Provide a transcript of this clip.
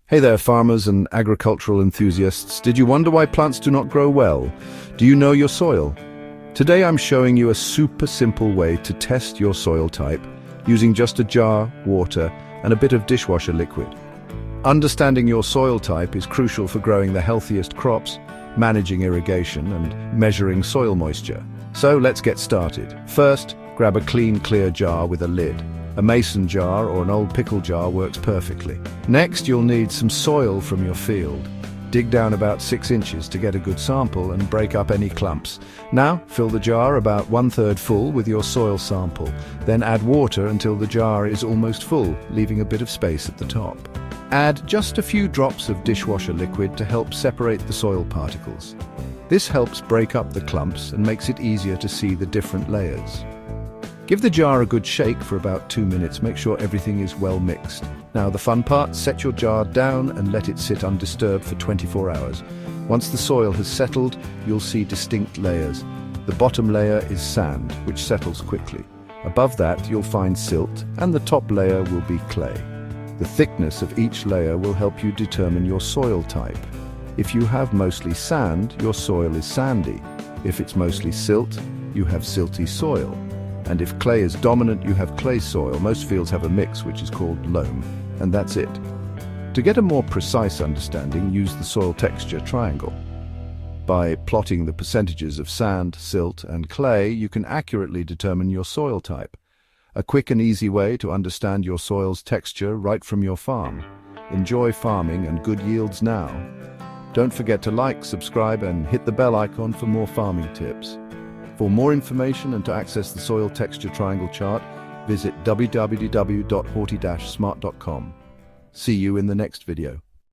Hey there, farmers and agricultural enthusiasts. Did you wonder why plants do not grow well? Do you know your soil? Today I'm showing you a super simple way to test your soil type using just a jar, water, and a bit of dishwasher liquid. Understanding your soil type is crucial for growing the healthiest crops, managing irrigation, and measuring soil moisture. So let's get started. First, grab a clean, clear jar with a lid. A mason jar or an old pickle jar works perfectly. Next, you'll need some soil from your field. Dig down about 6 inches to get a good sample and break up any clumps. Now, fill the jar about 1/3 full with your soil sample. Then add water until the jar is almost full, leaving a bit of space at the top. Add just a few drops of dishwasher liquid to help separate the soil particles. This helps break up the clumps and makes it easier to see the different layers. Give the jar a good shake for about 2 minutes. Make sure everything is well mixed. Now the fun part, set your jar down and let it sit undisturbed for 24 hours. Once the soil has settled, you'll see distinct layers. The bottom layer is sand, which settles quickly. Above that, you'll find silt, and the top layer will be clay. The thickness of each layer will help you determine your soil type. If you have mostly sand, your soil is sandy. If it's mostly silt, you have silty soil. And if clay is dominant, you have clay soil. Most fields have a mix, which is called loam, and that's it. To get a more precise understanding, use the soil texture triangle. By plotting the percentages of sand, silt, and clay, you can accurately determine your soil type. A quick and easy way to understand your soil's texture right from your farm. Enjoy farming and good yields now. Don't forget to like, subscribe, and hit the bell icon for more farming tips. For more information and to access the soil texture triangle chart, visit www.horti-smart.com. See you in the next video.